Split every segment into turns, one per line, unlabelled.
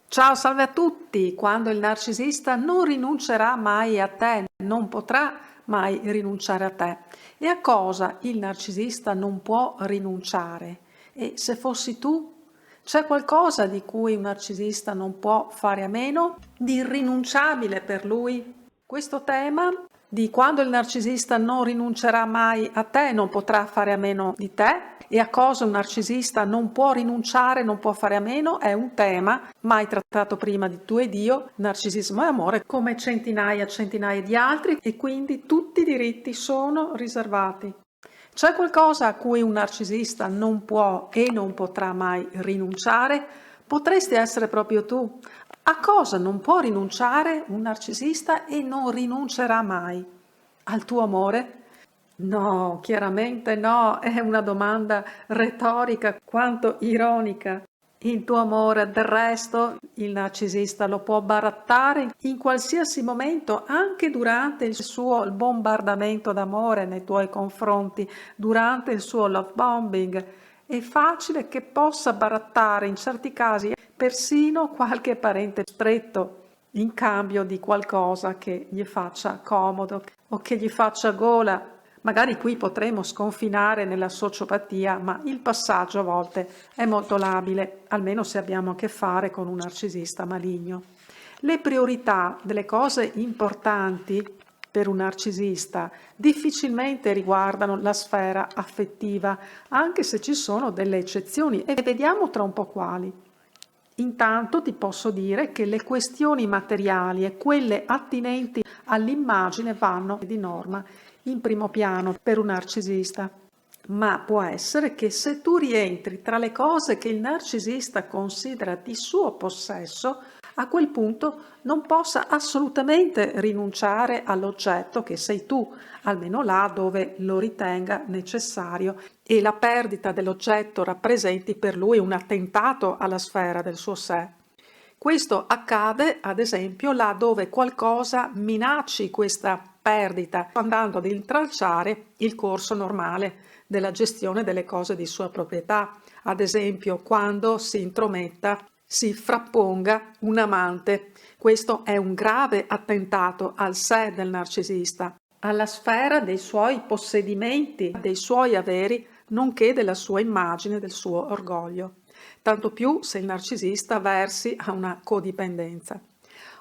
Ciao, salve a tutti! Quando il narcisista non rinuncerà mai a te, non potrà mai rinunciare a te. E a cosa il narcisista non può rinunciare? E se fossi tu, c'è qualcosa di cui un narcisista non può fare a meno? Di irrinunciabile per lui? Questo tema di quando il narcisista non rinuncerà mai a te, non potrà fare a meno di te, e a cosa un narcisista non può rinunciare, non può fare a meno, è un tema mai trattato prima di Tu ed Io, narcisismo e amore, come centinaia e centinaia di altri, e quindi tutti i diritti sono riservati. C'è qualcosa a cui un narcisista non può e non potrà mai rinunciare? Potresti essere proprio tu. A cosa non può rinunciare un narcisista e non rinuncerà mai? Al tuo amore? No, chiaramente no, è una domanda retorica quanto ironica. Il tuo amore, del resto, il narcisista lo può barattare in qualsiasi momento, anche durante il suo bombardamento d'amore nei tuoi confronti, durante il suo love bombing. È facile che possa barattare in certi casi persino qualche parente stretto in cambio di qualcosa che gli faccia comodo o che gli faccia gola. Magari qui potremo sconfinare nella sociopatia, ma il passaggio a volte è molto labile, almeno se abbiamo a che fare con un narcisista maligno. Le priorità delle cose importanti per un narcisista difficilmente riguardano la sfera affettiva, anche se ci sono delle eccezioni e vediamo tra un po' quali. Intanto ti posso dire che le questioni materiali e quelle attinenti all'immagine vanno di norma in primo piano per un narcisista. Ma può essere che se tu rientri tra le cose che il narcisista considera di suo possesso, a quel punto non possa assolutamente rinunciare all'oggetto che sei tu, almeno là dove lo ritenga necessario, e la perdita dell'oggetto rappresenti per lui un attentato alla sfera del suo sé. Questo accade, ad esempio, là dove qualcosa minacci questa perdita, andando ad intralciare il corso normale della gestione delle cose di sua proprietà. Ad esempio, quando si intrometta, si frapponga un amante. Questo è un grave attentato al sé del narcisista, alla sfera dei suoi possedimenti, dei suoi averi, nonché della sua immagine, del suo orgoglio. Tanto più se il narcisista versi a una codipendenza.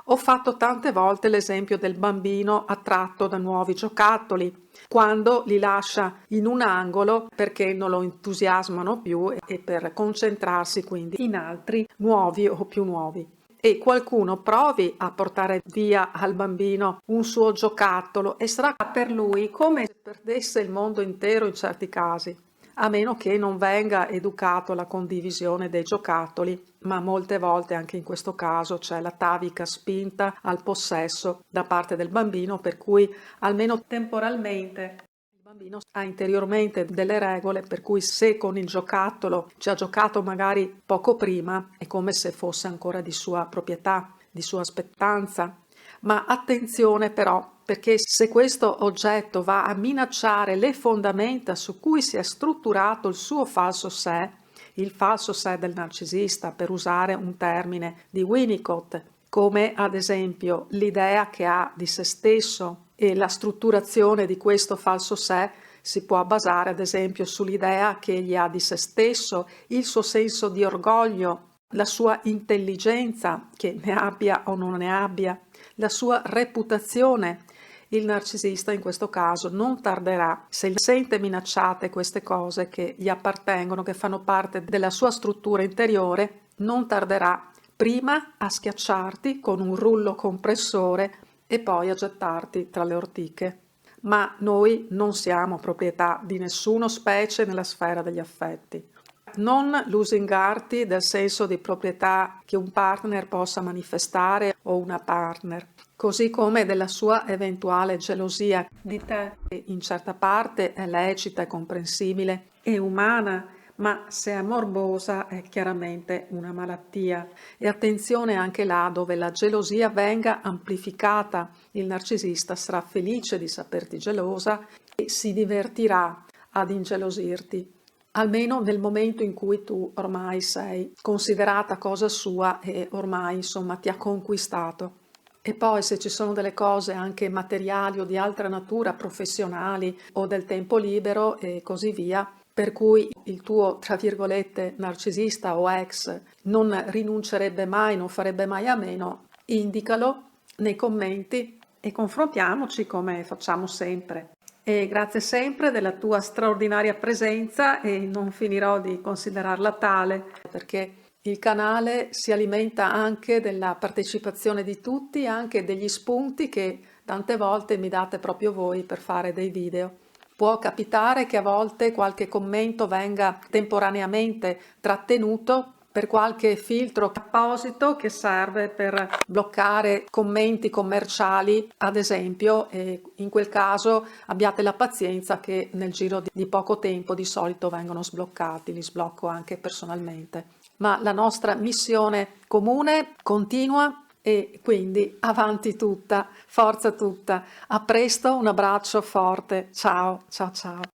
Ho fatto tante volte l'esempio del bambino attratto da nuovi giocattoli, quando li lascia in un angolo perché non lo entusiasmano più e per concentrarsi quindi in altri nuovi o più nuovi. E qualcuno provi a portare via al bambino un suo giocattolo e sarà per lui come se perdesse il mondo intero in certi casi, a meno che non venga educato alla condivisione dei giocattoli, ma molte volte anche in questo caso c'è l'atavica spinta al possesso da parte del bambino, per cui almeno temporalmente il bambino ha interiormente delle regole per cui se con il giocattolo ci ha giocato magari poco prima è come se fosse ancora di sua proprietà, di sua spettanza. Ma attenzione però, perché se questo oggetto va a minacciare le fondamenta su cui si è strutturato il suo falso sé, il falso sé del narcisista, per usare un termine di Winnicott, come ad esempio l'idea che ha di se stesso e la strutturazione di questo falso sé si può basare ad esempio sull'idea che egli ha di se stesso, il suo senso di orgoglio, la sua intelligenza, che ne abbia o non ne abbia, la sua reputazione. Il narcisista in questo caso non tarderà, se sente minacciate queste cose che gli appartengono, che fanno parte della sua struttura interiore, non tarderà prima a schiacciarti con un rullo compressore e poi a gettarti tra le ortiche. Ma noi non siamo proprietà di nessuno, specie nella sfera degli affetti. Non lusingarti del senso di proprietà che un partner possa manifestare o una partner, così come della sua eventuale gelosia di te, che in certa parte è lecita, è comprensibile, è umana, ma se è morbosa è chiaramente una malattia. E attenzione anche là dove la gelosia venga amplificata. Il narcisista sarà felice di saperti gelosa e si divertirà ad ingelosirti. almeno nel momento in cui tu ormai sei considerata cosa sua e ormai insomma ti ha conquistato. E poi se ci sono delle cose anche materiali o di altra natura, professionali o del tempo libero e così via, per cui il tuo, tra virgolette, narcisista o ex non rinuncerebbe mai, non farebbe mai a meno, indicalo nei commenti e confrontiamoci come facciamo sempre. E grazie sempre della tua straordinaria presenza e non finirò di considerarla tale perché il canale si alimenta anche della partecipazione di tutti, anche degli spunti che tante volte mi date proprio voi per fare dei video. Può capitare che a volte qualche commento venga temporaneamente trattenuto per qualche filtro apposito che serve per bloccare commenti commerciali, ad esempio, e in quel caso abbiate la pazienza che nel giro di poco tempo di solito vengono sbloccati, li sblocco anche personalmente. Ma la nostra missione comune continua e quindi avanti tutta, forza tutta. A presto, un abbraccio forte. Ciao, ciao, ciao.